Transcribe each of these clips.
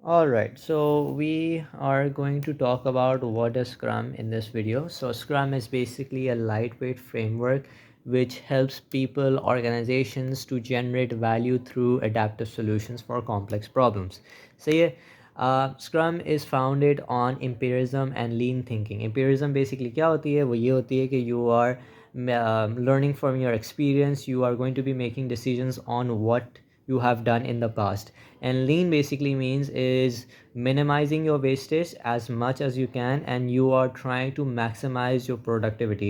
Alright, so we are going to talk about what is Scrum in this video. So Scrum is basically a lightweight framework which helps people, organizations to generate value through adaptive solutions for complex problems. So yeah, Scrum is founded on empiricism and lean thinking. Empiricism basically क्या होती है? वो ये होती है कि you are learning from your experience, you are going to be making decisions on what you have done in the past. And lean basically means is minimizing your wastage as much as you can and you are trying to maximize your productivity.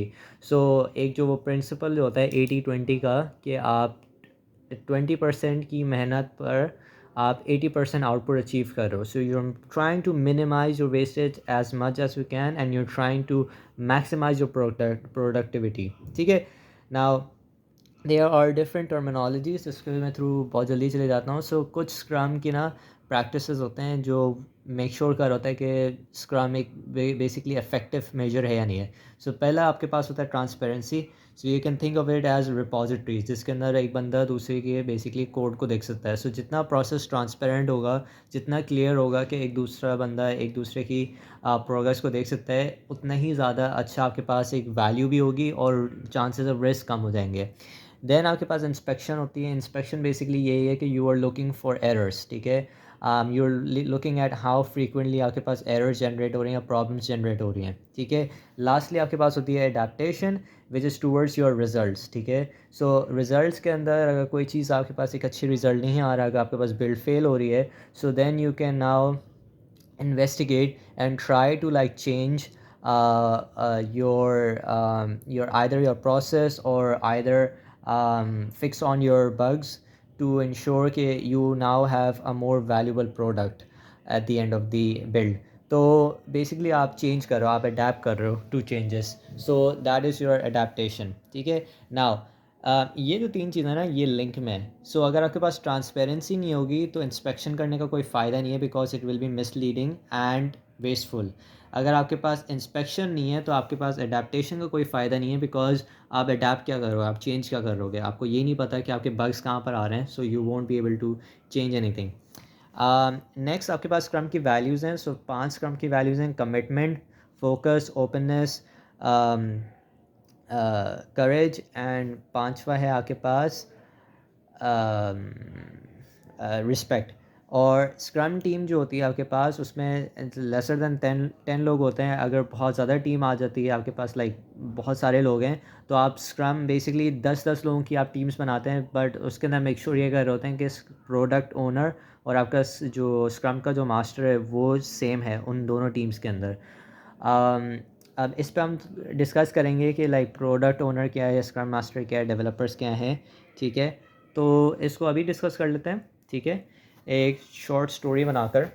So एक जो वो principle जो होता है 80-20 का कि आप 20% की मेहनत पर आप 80% आउटपुट अचीव कर रहे हो. So you are trying to minimise your wastage as much as you can and you are trying to maximise your productivity. ठीक है. Now there are different terminologies, इसके मैं थ्रू बहुत जल्दी चले जाता हूँ. सो कुछ स्क्रम की ना प्रैक्टिसेस होते हैं जो मेक श्योर कर होता है कि स्क्रम एक बेसिकली इफेक्टिव मेजर है या नहीं है. सो पहला आपके पास होता है transparency. So you can think of it as repositories जिसके अंदर एक बंदा दूसरे के बेसिकली कोड को देख सकता है. सो जितना प्रोसेस ट्रांसपेरेंट होगा, जितना क्लियर होगा कि एक दूसरा बंदा एक दूसरे की प्रोग्रेस को देख सकता है, उतना ही ज़्यादा अच्छा आपके पास एक वैल्यू भी होगी और चांसेस ऑफ रिस्क कम हो जाएंगे. देन आपके पास इंस्पेक्शन होती है. इंस्पेक्शन बेसिकली यही है कि you are looking for errors. ठीक है. You are looking at how frequently आपके पास एरर्स जनरेट हो रही हैं, प्रॉब्लम्स जनरेट हो रही हैं. ठीक है. लास्टली आपके पास होती है adaptation which is towards your results. ठीक है. सो रिजल्ट्स के अंदर अगर कोई चीज़ आपके पास एक अच्छी रिजल्ट नहीं आ रहा, अगर आपके पास बिल्ड फेल हो रही है, so then you can now investigate and try to like change your either your process or either fix on your bugs to ensure that you now have a more valuable product at the end of the build. तो basically आप change कर रहे हो, आप adapt कर रहे हो to changes. So that is your adaptation. ठीक है. नाउ ये जो तीन चीज़ें ना ये लिंक में है. सो अगर आपके पास ट्रांसपेरेंसी नहीं होगी तो इंस्पेक्शन करने का कोई फ़ायदा नहीं है, because it will be misleading and wasteful. अगर आपके पास इंस्पेक्शन नहीं है तो आपके पास अडेप्टेशन का कोई फ़ायदा नहीं है, बिकॉज आप अडेप्ट क्या करोगे, आप चेंज क्या करोगे, आपको ये नहीं पता कि आपके बग्स कहाँ पर आ रहे हैं. So you won't be able to change anything. Next आपके पास स्क्रम की वैल्यूज़ हैं. सो 5 स्क्रम की वैल्यूज़ हैं: commitment, focus, openness, courage and पांचवा है आपके पास रिस्पेक्ट. और स्क्रम टीम जो होती है आपके पास उसमें लेसर दैन 10 लोग होते हैं. अगर बहुत ज़्यादा टीम आ जाती है आपके पास, लाइक बहुत सारे लोग हैं, तो आप स्क्रम बेसिकली 10-10 लोगों की आप टीम्स बनाते हैं. बट उसके अंदर मेक श्योर ये कर रहे होते हैं कि प्रोडक्ट ओनर और आपका जो स्क्रम का जो मास्टर है वो सेम है उन दोनों टीम्स के अंदर. अब इस पर हम डिस्कस करेंगे कि लाइक प्रोडक्ट ओनर क्या है, स्क्रम मास्टर क्या है, डेवलपर्स क्या हैं. ठीक है. तो इसको अभी डिस्कस कर लेते हैं. ठीक है. एक शॉर्ट स्टोरी बनाकर.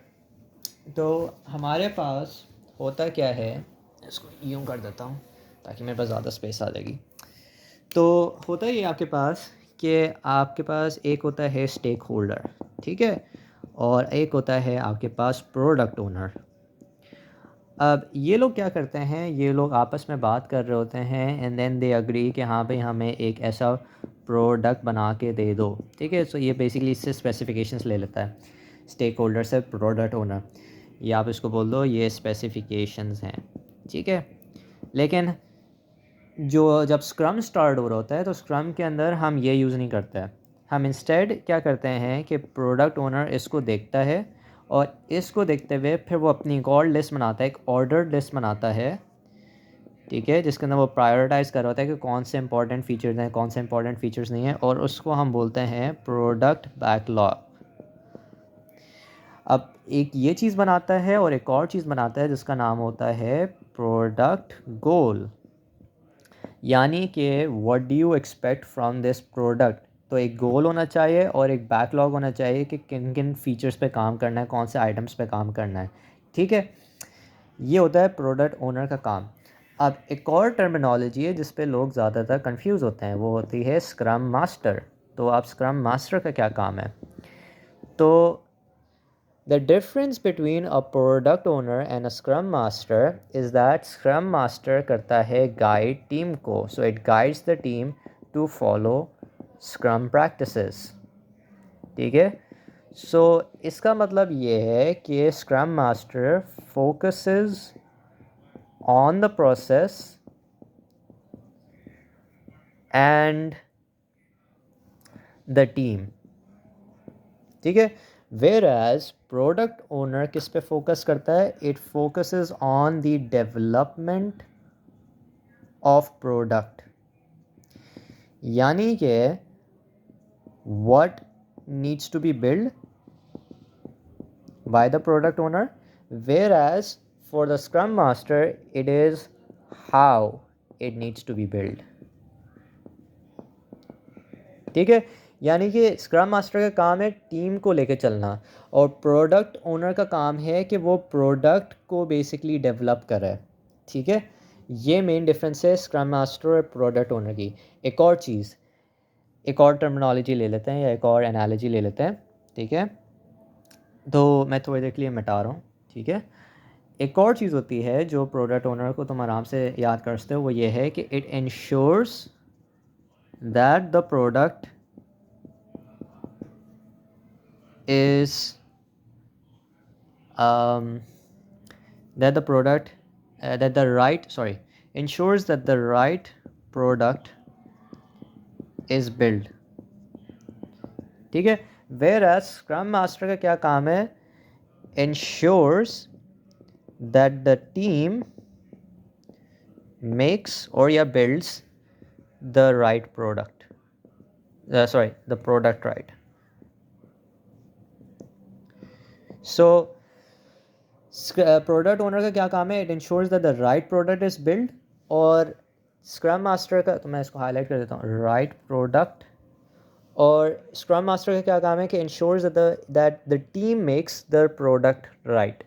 तो हमारे पास होता क्या है, इसको यूँ कर देता हूँ ताकि मेरे पास ज़्यादा स्पेस आ जाएगी. तो होता ये आपके पास कि आपके पास एक होता है स्टेक होल्डर. ठीक है. और एक होता है आपके पास प्रोडक्ट ओनर. अब ये लोग क्या करते हैं, ये लोग आपस में बात कर रहे होते हैं एंड देन दे अग्री कि हाँ भाई हमें एक ऐसा प्रोडक्ट बना के दे दो. ठीक है. सो ये बेसिकली इससे स्पेसिफिकेशंस ले लेता है स्टेक होल्डर से प्रोडक्ट ओनर. ये आप इसको बोल दो ये स्पेसिफिकेशंस हैं. ठीक है. लेकिन जो जब स्क्रम स्टार्ट हो रहा होता है तो स्क्रम के अंदर हम ये यूज़ नहीं करते हैं. हम इंस्टेड क्या करते हैं कि प्रोडक्ट ओनर इसको देखता है और इसको देखते हुए फिर वो अपनी एक और लिस्ट बनाता है, एक ऑर्डर लिस्ट बनाता है. ठीक है. जिसके अंदर वो प्रायोरिटाइज़ कर रहा होता है कि कौन से इंपॉर्टेंट फ़ीचर्स हैं, कौन से इंपॉर्टेंट फ़ीचर्स नहीं हैं, और उसको हम बोलते हैं प्रोडक्ट बैकलॉग. अब एक ये चीज़ बनाता है और एक और चीज़ बनाता है जिसका नाम होता है प्रोडक्ट गोल. यानी कि what do you expect from this product. तो एक गोल होना चाहिए और एक बैकलॉग होना चाहिए कि किन किन फीचर्स पे काम करना है, कौन से आइटम्स पे काम करना है. ठीक है. ये होता है प्रोडक्ट ओनर का काम. अब एक और टर्मिनोलॉजी है जिस पे लोग ज़्यादातर कंफ्यूज होते हैं, वो होती है स्क्रम मास्टर. तो आप स्क्रम मास्टर का क्या काम है. तो the difference between a product owner and a scrum master is that scrum master करता है guide team को. So it guides the team to follow scrum practices. ठीक है. सो इसका मतलब ये है कि scrum master focuses on the process and the team, ठीक है। वेयर एज प्रोडक्ट ओनर किस पे फोकस करता है? It focuses on the development of product, यानी कि what needs to be built by the product owner, whereas for the scrum master it is how it needs to be built, ठीक है। यानी कि स्क्रम मास्टर का काम है team को लेके चलना और प्रोडक्ट ओनर का काम है कि वो प्रोडक्ट को बेसिकली डेवलप करे, ठीक है। ये मेन डिफरेंस है स्क्रम मास्टर और प्रोडक्ट ओनर की। एक और चीज़, एक और टर्मिनोलॉजी ले लेते हैं या एक और एनालॉजी ले लेते हैं, ठीक है। तो मैं थोड़ी देर के लिए मिटा रहा हूँ, ठीक है। एक और चीज़ होती है जो प्रोडक्ट ओनर को तुम आराम से याद कर सकते हो, वो ये है कि it ensures that the product is that the product that the right sorry ensures that the right product is built, ठीक है। whereas scrum master का क्या काम है? ensures that the team makes or या builds the right product, the product right. So product owner का क्या काम है? It ensures that the right product is build, और स्क्रम मास्टर का, तो मैं इसको हाईलाइट कर देता हूँ, राइट प्रोडक्ट। और स्क्रम मास्टर का क्या काम है? कि ensures that the team makes the product right,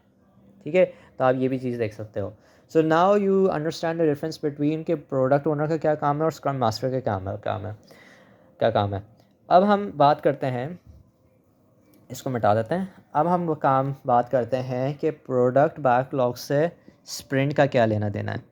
ठीक है। तो आप ये भी चीज़ देख सकते हो। So now you understand the difference between के प्रोडक्ट ओनर का क्या काम है और स्क्रम मास्टर का क्या काम है। अब हम बात करते हैं, इसको मिटा देते हैं। अब हम बात करते हैं कि प्रोडक्ट बैकलॉग से स्प्रिंट का क्या लेना देना है।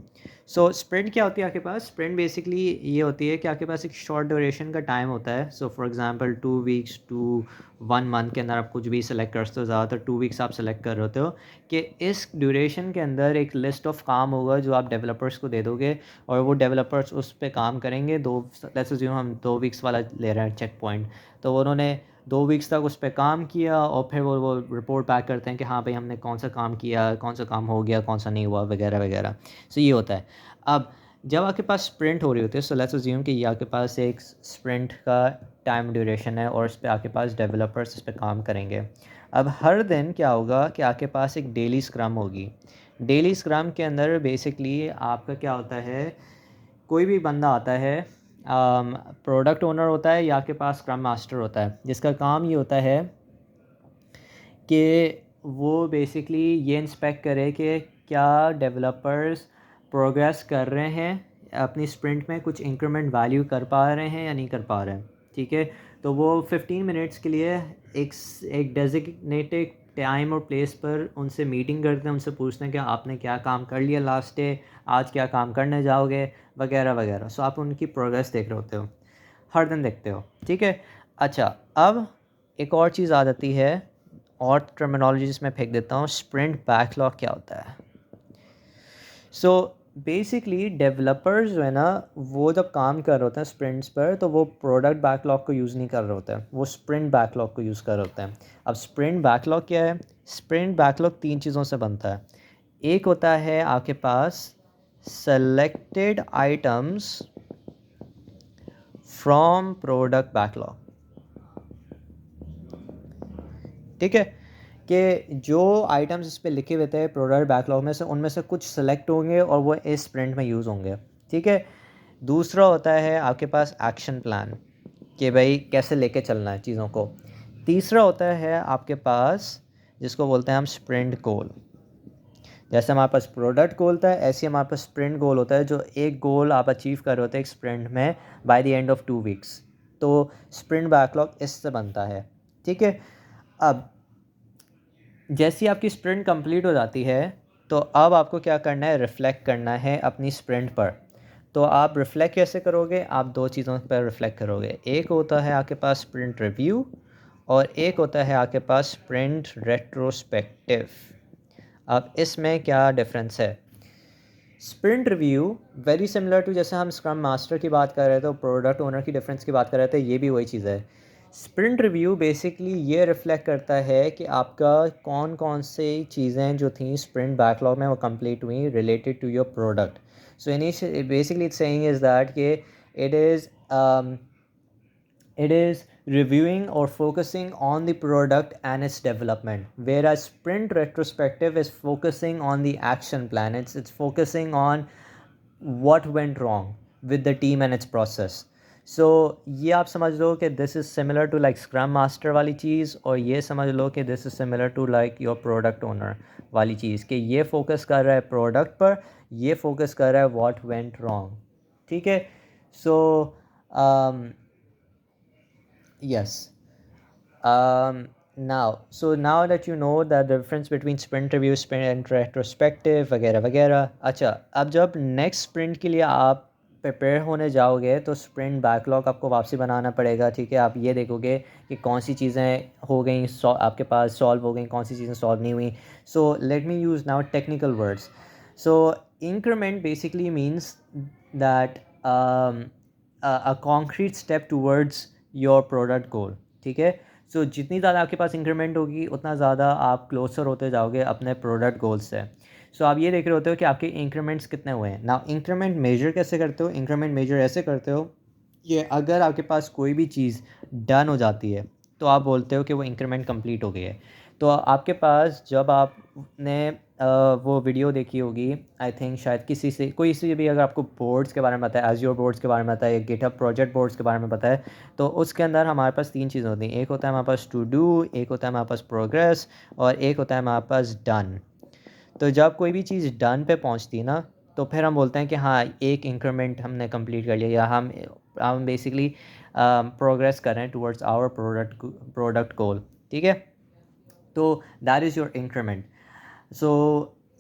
सो स्प्रिंट क्या होती है आपके पास? स्प्रिंट बेसिकली ये होती है कि आपके पास एक शॉर्ट ड्यूरेशन का टाइम होता है। So for example 2 weeks to 1 month के अंदर आप कुछ भी सेलेक्ट कर सकते हो। ज़्यादातर 2 वीक्स आप सेलेक्ट कर रहे होते हो कि इस ड्यूरेशन के अंदर एक लिस्ट ऑफ काम होगा जो आप डेवलपर्स को दे दोगे और वो डेवलपर्स उस पर काम करेंगे। लेट्स अज्यूम हम 2 वीक्स वाला ले रहे हैं चेक पॉइंट, तो उन्होंने 2 वीक्स तक उस पर काम किया और फिर वो रिपोर्ट बैक करते हैं कि हाँ भाई हमने कौन सा काम किया, कौन सा काम हो गया, कौन सा नहीं हुआ, वगैरह वगैरह। सो ये होता है। अब जब आपके पास स्प्रिंट हो रही होती है, सो लेट्स अज्यूम कि ये आपके पास एक स्प्रिंट का टाइम ड्यूरेशन है और इस पर आपके पास डेवलपर्स इस पर काम करेंगे। अब हर दिन क्या होगा कि आपके पास एक डेली स्क्रम होगी। डेली स्क्रम के अंदर बेसिकली आपका क्या होता है, कोई भी बंदा आता है, प्रोडक्ट ओनर होता है या आपके पास स्क्रम मास्टर होता है, जिसका काम ये होता है कि वो बेसिकली ये इंस्पेक्ट करे कि क्या डेवलपर्स प्रोग्रेस कर रहे हैं, अपनी स्प्रिंट में कुछ इंक्रीमेंट वैल्यू कर पा रहे हैं या नहीं कर पा रहे हैं, ठीक है। तो वो 15 मिनट्स के लिए एक डेजिग्नेटेड टाइम और प्लेस पर उनसे मीटिंग करते हैं, उनसे पूछते हैं कि आपने क्या काम कर लिया लास्ट डे, आज क्या काम करने जाओगे, वगैरह वगैरह। सो आप उनकी प्रोग्रेस देख रहे होते हो, हर दिन देखते हो, ठीक है। अच्छा, अब एक और चीज़ आ जाती है और टर्मिनोलॉजी जिसमें फेंक देता हूँ, स्प्रिंट बैकलॉग क्या होता है। सो बेसिकली डेवलपर्स जो है ना, वो जब काम कर रहे होते हैं स्प्रिंट्स पर, तो वो प्रोडक्ट बैकलॉग को यूज़ नहीं कर रहे होते हैं, वो स्प्रिंट बैकलॉग को यूज़ कर रहे होते हैं। अब स्प्रिंट बैकलॉग क्या है? स्प्रिंट बैकलॉग 3 चीज़ों से बनता है। एक होता है आपके पास selected items from product backlog, ठीक है, कि जो आइटम्स इस पे लिखे हुए थे प्रोडक्ट बैकलॉग में से, उनमें से कुछ सेलेक्ट होंगे और वो इस स्प्रिंट में यूज़ होंगे, ठीक है। दूसरा होता है आपके पास एक्शन प्लान, कि भाई कैसे लेके चलना है चीज़ों को। तीसरा होता है आपके पास जिसको बोलते हैं हम स्प्रिंट गोल। जैसे हमारे पास प्रोडक्ट गोल था, ऐसे हमारे पास स्प्रिंट गोल होता है, जो एक गोल आप अचीव कर रहे होते हैं एक स्प्रिंट में by the end of 2 weeks. तो स्प्रिंट बैकलॉग इससे बनता है, ठीक है। अब जैसी आपकी स्प्रिंट कंप्लीट हो जाती है, तो अब आपको क्या करना है? रिफ़्लेक्ट करना है अपनी स्प्रिंट पर। तो आप रिफ़्लेक्ट कैसे करोगे? आप 2 चीज़ों पर रिफ़्लेक्ट करोगे। एक होता है आपके पास स्प्रिंट रिव्यू और एक होता है आपके पास स्प्रिंट रेट्रोस्पेक्टिव। अब इसमें क्या डिफरेंस है? Sprint review very similar to जैसे हम स्क्रम मास्टर की बात कर रहे थे, प्रोडक्ट ओनर की डिफरेंस की बात कर रहे थे, ये भी वही चीज़ है। स्प्रिंट रिव्यू बेसिकली ये रिफ्लेक्ट करता है कि आपका कौन कौन से चीज़ें जो थी स्प्रिंट बैकलॉग में वो कंप्लीट हुई related to your product. So initially basically it's saying is that कि it is it is reviewing or focusing on the product and its development, whereas sprint retrospective is focusing on the action plan. It's focusing on what went wrong with the team and its process. So ये आप समझ लो कि this is similar to like scrum master वाली चीज़, और ये समझ लो कि this is similar to like your product owner वाली चीज़, कि ये focus कर रहा है product पर, ये focus कर रहा है what went wrong। ठीक है? So um, yes. Now that you know that the difference between sprint review, sprint and retrospective वगैरह वगैरह, अच्छा अब जब नेक्स्ट स्प्रिंट के लिए आप प्रिपेयर होने जाओगे तो स्प्रिंट बैकलॉग आपको वापसी बनाना पड़ेगा। ठीक है, आप ये देखोगे कि कौन सी चीज़ें हो गई आपके पास सॉल्व हो गई, कौन सी चीज़ें सॉल्व नहीं हुई। So let me use now technical words. So increment basically means that a concrete step towards your product goal। ठीक है, सो जितनी ज़्यादा आपके पास इंक्रीमेंट होगी उतना ज़्यादा आप क्लोजर होते जाओगे अपने प्रोडक्ट गोल से। सो आप ये देख रहे होते हो कि आपके इंक्रीमेंट्स कितने हुए हैं। ना इंक्रीमेंट मेजर कैसे करते हो? इंक्रीमेंट मेजर ऐसे करते हो कि अगर आपके पास कोई भी चीज़ डन हो जाती है तो आप बोलते हो कि वो इंक्रीमेंट कंप्लीट हो गई है। तो आपके पास जब आपने वो वीडियो देखी होगी, आई थिंक शायद किसी से कोई से भी अगर आपको बोर्ड्स के बारे में पता है, एज़्योर बोर्ड्स के बारे में पता है, गिटहब प्रोजेक्ट बोर्ड्स के बारे में पता है, तो उसके अंदर हमारे पास तीन चीज़ें होती हैं। एक होता है हमारे पास टू डू, एक होता है हमारे पास प्रोग्रेस, और एक होता है हमारे पास डन। तो जब कोई भी चीज़ डन पे पहुंचती है ना, तो फिर हम बोलते हैं कि हाँ एक इंक्रीमेंट हमने कंप्लीट कर लिया, या हम बेसिकली प्रोग्रेस कर रहे हैं टुवर्ड्स आवर प्रोडक्ट गोल। ठीक है, तो दैट इज़ योर इंक्रीमेंट। सो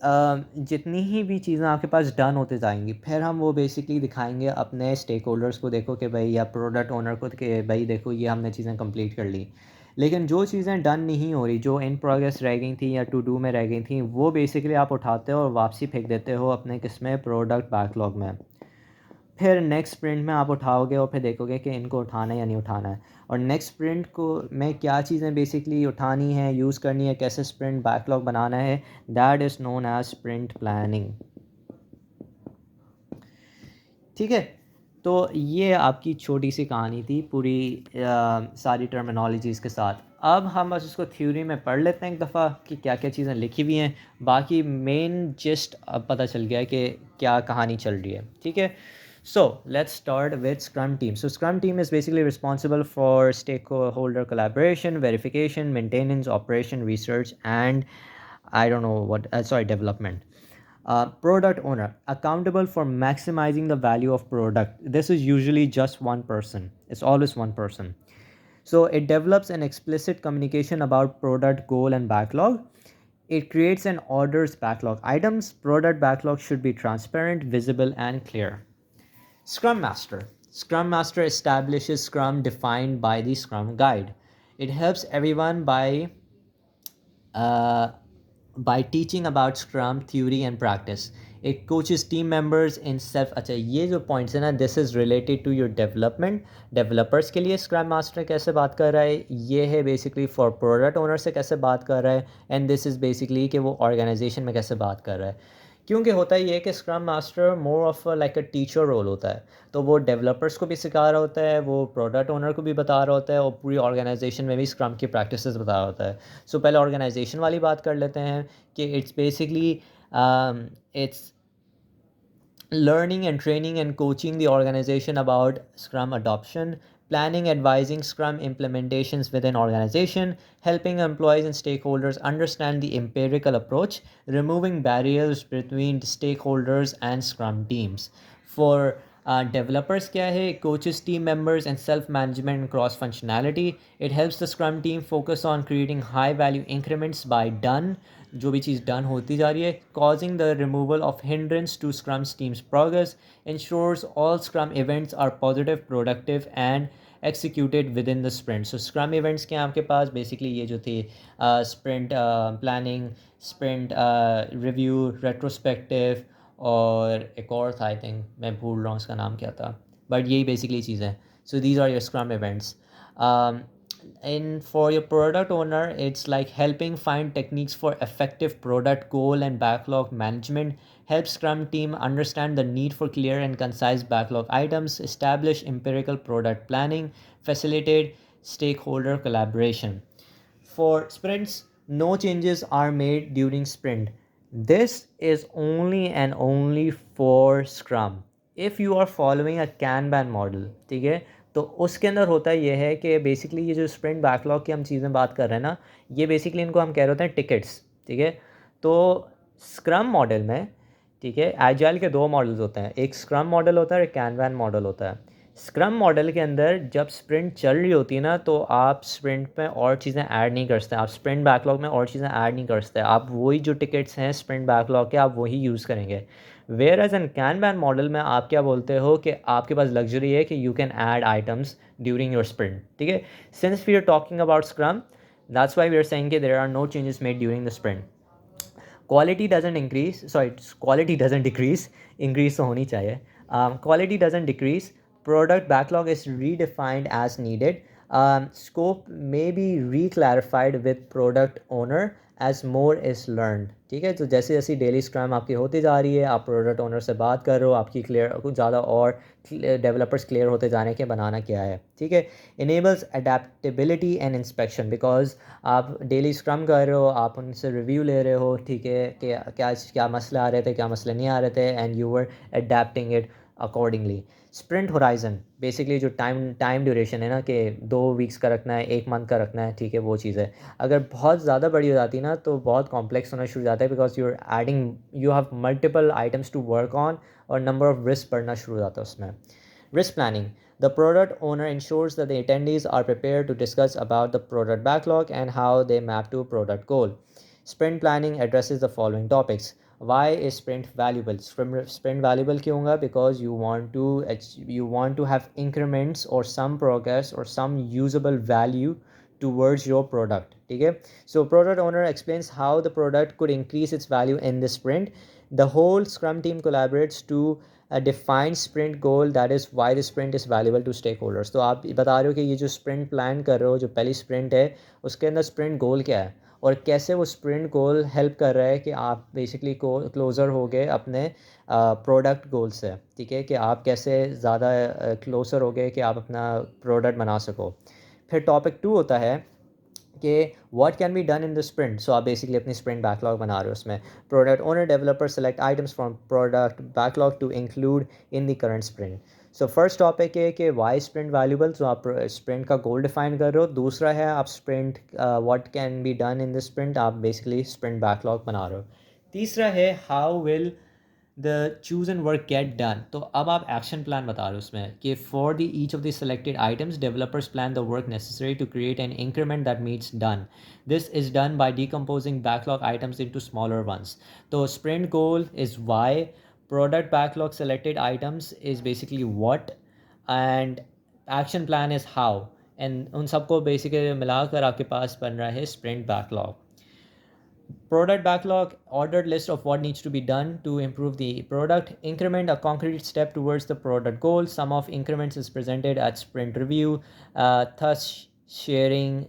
जितनी ही भी चीज़ें आपके पास डन होते जाएंगी, फिर हम वो बेसिकली दिखाएंगे अपने स्टेक होल्डर्स को, देखो कि भाई, या प्रोडक्ट ओनर को कि भाई देखो ये हमने चीज़ें कंप्लीट कर ली। लेकिन जो चीज़ें डन नहीं हो रही, जो इन प्रोग्रेस रह गई थी या टू डू में रह गई थी, वो बेसिकली आप उठाते हो और वापसी फेंक देते हो अपने किसमें, प्रोडक्ट बैकलॉग में। फिर नेक्स्ट स्प्रिंट में आप उठाओगे और फिर देखोगे कि इनको उठाना है या नहीं उठाना है, और नेक्स्ट स्प्रिंट को में क्या चीज़ें बेसिकली उठानी है, यूज़ करनी है, कैसे स्प्रिंट बैकलॉग बनाना है, that is known as sprint planning. ठीक है, तो ये आपकी छोटी सी कहानी थी पूरी सारी टर्मिनोलॉजीज़ के साथ। अब हम बस उसको थ्योरी में पढ़ लेते हैं एक दफ़ा कि क्या क्या चीज़ें लिखी हुई हैं, बाकी मेन जिस्ट अब पता चल गया है कि क्या कहानी चल रही है। ठीक है, so let's start with Scrum team. So Scrum team is basically responsible for stakeholder collaboration, verification, maintenance, operation, research, and I don't know what, development. Product owner, accountable for maximizing the value of product. This is usually just one person. It's always one person. So it develops an explicit communication about product goal and backlog. It creates an orders backlog items. Product backlog should be transparent, visible, and clear. Scrum Master. Scrum Master establishes Scrum defined by the Scrum Guide. It helps everyone uh, by teaching about Scrum theory and practice. It coaches team members in self। अच्छा ये जो points है ना, this is related to your development. Developers के लिए scrum master कैसे बात कर रहा है, ये है बेसिकली फॉर प्रोडक्ट ओनर से कैसे बात कर रहा है, एंड दिस इज़ बेसिकली कि वो ऑर्गेनाइजेशन में कैसे बात कर रहा है। क्योंकि होता ही है कि scrum master more of like a teacher role होता है, तो वो डेवलपर्स को भी सिखा रहा होता है, वो प्रोडक्ट ओनर को भी बता रहा होता है, और पूरी ऑर्गेनाइजेशन में भी स्क्रम की प्रैक्टिसेस बता रहा होता है। सो पहले ऑर्गेनाइजेशन वाली बात कर लेते हैं कि it's basically it's learning and training and coaching the organization about Scrum adoption, planning, advising Scrum implementations within organization, helping employees and stakeholders understand the empirical approach, removing barriers between stakeholders and Scrum teams. For developers क्या है, coaches team members and self-management and cross-functionality. It helps the Scrum team focus on creating high-value increments by done, जो भी चीज़ done होती जा रही है, causing the removal of hindrance to Scrum's team's progress, ensures all Scrum events are positive, productive, and executed within the sprint. So Scrum events के आपके पास basically ये जो थी sprint planning, sprint review, retrospective, और एक और था आई थिंक, मैं भूल रहा हूँ उसका नाम क्या था, बट यही बेसिकली चीज़ें. So these are your scrum events. And for your product owner, it's like helping find techniques for effective product goal and backlog management, help Scrum team understand the need for clear and concise backlog items, establish empirical product planning, facilitate stakeholder collaboration. For sprints, no changes are made during sprint. This is only and only for Scrum. If you are following a Kanban model, ठीक है, तो उसके अंदर होता ये है कि basically ये जो स्प्रिंट बैकलॉग की हम चीज़ें बात कर रहे हैं ना, ये बेसिकली इनको हम कह रहे होते हैं टिकट्स. ठीक है, तो स्क्रम मॉडल में, ठीक है, एजाइल के दो मॉडल्स होते हैं, एक स्क्रम मॉडल होता है, एक कैनवैन मॉडल होता है. स्क्रम मॉडल के अंदर जब स्प्रिंट चल रही होती है ना, तो आप स्प्रिंट में और चीज़ें ऐड नहीं कर सकते, आप स्प्रिंट बैकलॉग में और चीज़ें ऐड नहीं कर सकते, आप वही जो टिकट्स हैं स्प्रिंट बैकलॉग के आप वही यूज़ करेंगे. वेयर एज एन कैनवैन मॉडल में आप क्या बोलते हो कि आपके पास लग्जरी है कि you can add items during your sprint. ठीक है, since we are talking about scrum, that's why we are saying कि there are no changes made during the sprint. Quality doesn't increase, sorry, quality doesn't decrease, increase तो होनी चाहिए. Quality doesn't decrease. Product backlog is redefined as needed. Scope may be reclarified with product owner as more is learned. ठीक है, तो जैसे जैसे daily scrum आपकी होती जा रही है, आप प्रोडक्ट ओनर से बात कर रहे हो, आपकी क्लियर कुछ ज़्यादा और डेवलपर्स क्लियर होते जाने के बनाना क्या है. ठीक है, enables adaptability and inspection, because आप डेली स्क्रम कर रहे हो, आप उनसे रिव्यू ले रहे हो, ठीक है, कि क्या क्या मसले आ रहे थे, क्या मसले नहीं आ रहे थे, and you were adapting it accordingly. Sprint horizon basically जो टाइम ड्यूरेशन है ना, कि 2 वीक्स का रखना है, 1 मंथ का रखना है, ठीक है, वो चीज़ है. अगर बहुत ज़्यादा बड़ी हो जाती है ना, तो बहुत कॉम्प्लेक्स होना शुरू हो जाता है, because you have multiple items to work on, और नंबर ऑफ रिस्क बढ़ना शुरू हो जाता है उसमें. Risk planning. The product owner ensures that the attendees are prepared to discuss about the product backlog and how they map to product goal. Sprint planning addresses the following topics. Why is sprint valuable? Sprint valuable क्यों होगा? Because you want to have increments or some progress or some usable value towards your product. ठीक है, so product owner explains how the product could increase its value in the sprint. The whole Scrum team collaborates to a defined sprint goal, that is why the sprint is valuable to stakeholders. तो आप बता रहे हो कि ये जो sprint plan कर रहे हो, जो पहली sprint है, उसके अंदर sprint goal क्या है, और कैसे वो sprint goal हेल्प कर रहा है कि आप बेसिकली क्लोज़र हो गए अपने प्रोडक्ट गोल से. ठीक है, कि आप कैसे ज़्यादा क्लोज़र हो गए कि आप अपना प्रोडक्ट बना सको. फिर टॉपिक 2 होता है कि what can be done in the sprint. So आप बेसिकली अपनी स्प्रिंट बैकलॉग बना रहे हो, उसमें product owner developer select items from product backlog to include in the current sprint. So first topic है कि वाई स्प्रिंट वैल्यूबल, तो आप स्प्रिंट का गोल डिफाइन कर रहे हो. दूसरा है आप sprint what can be done in the sprint, आप बेसिकली स्प्रिंट बैकलॉग बना रहे हो. तीसरा है how will the choose and work get done. तो अब आप एक्शन प्लान बता रहे हो उसमें कि for the each of the selected items developers plan the work necessary to create an increment that meets done. This is done by decomposing backlog items into smaller ones. तो sprint goal is why, product backlog selected items is basically what, and action plan is how, and उन सबको basically मिलाकर आपके पास बन रहा है sprint backlog. Product backlog, ordered list of what needs to be done to improve the product. Increment, a concrete step towards the product goal. Sum of increments is presented at sprint review, thus sharing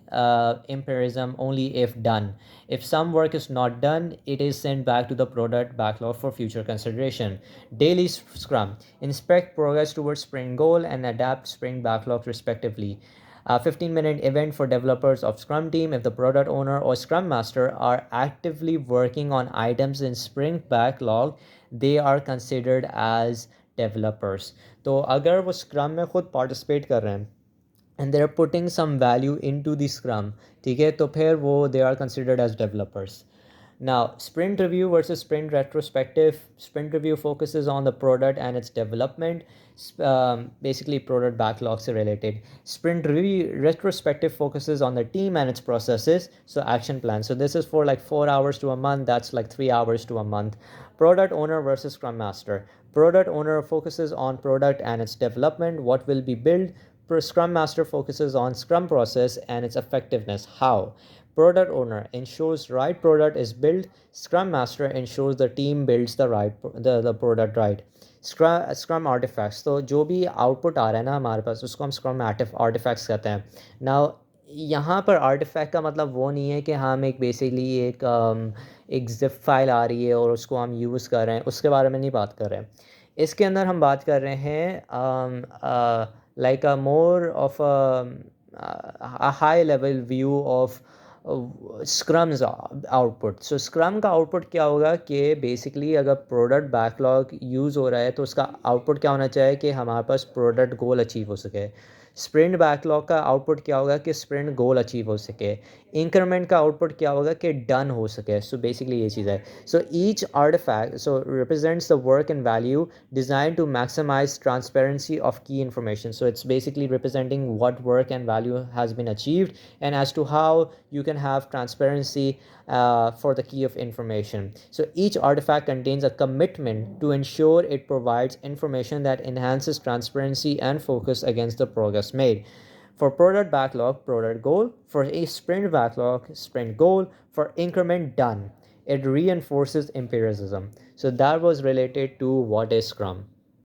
empirism only if done. If some work is not done, it is sent back to the product backlog for future consideration. Daily Scrum, inspect progress towards sprint goal and adapt sprint backlog respectively. A 15-minute event for developers of Scrum team. If the product owner or Scrum master are actively working on items in sprint backlog, they are considered as developers. तो अगर वो Scrum में खुद participate कर रहे हैं and they are putting some value into the Scrum, ठीक है, तो फिर वो they are considered as developers. Now, sprint review versus sprint retrospective. Sprint review focuses on the product and its development, basically product backlogs are related. Sprint review retrospective focuses on the team and its processes, so action plan. So this is for like 4 hours to a month, that's like 3 hours to a month. Product owner versus Scrum master. Product owner focuses on product and its development, what will be built. Scrum Master focuses on Scrum process and its effectiveness. How? Product owner ensures right product is built. Scrum Master ensures the team builds the product right. Scrum artifacts, तो जो भी output आ रहा है ना हमारे पास उसको हम scrum artefacts कहते हैं. नाउ यहाँ पर आर्टिफैक्ट का मतलब वो नहीं है कि हम एक बेसिकली एक जिप फाइल आ रही है और उसको हम यूज़ कर रहे हैं, उसके बारे में नहीं बात कर रहे हैं. इसके अंदर हम बात कर रहे हैं like a more of a high level view of scrims output. So scrum का आउटपुट क्या होगा कि बेसिकली अगर प्रोडक्ट बैकलॉग यूज़ हो रहा है तो उसका आउटपुट क्या होना चाहिए कि हमारे पास प्रोडक्ट गोल अचीव हो सके. स्प्रिंट बैकलॉग का आउटपुट क्या होगा कि स्प्रिंट गोल अचीव हो सके. इंक्रीमेंट का आउटपुट क्या होगा कि डन हो सके. सो बेसिकली ये चीज़ है. So each artifact so represents the work and value designed to maximize transparency of key information. So it's basically representing what work and value has been achieved and as to how you can have transparency for the key of information. So each artifact contains a commitment to ensure it provides information that enhances transparency and focus against the progress made. For product backlog, product goal. For a sprint backlog, sprint goal. For increment, done. It reinforces empiricism. So that was related to what is Scrum.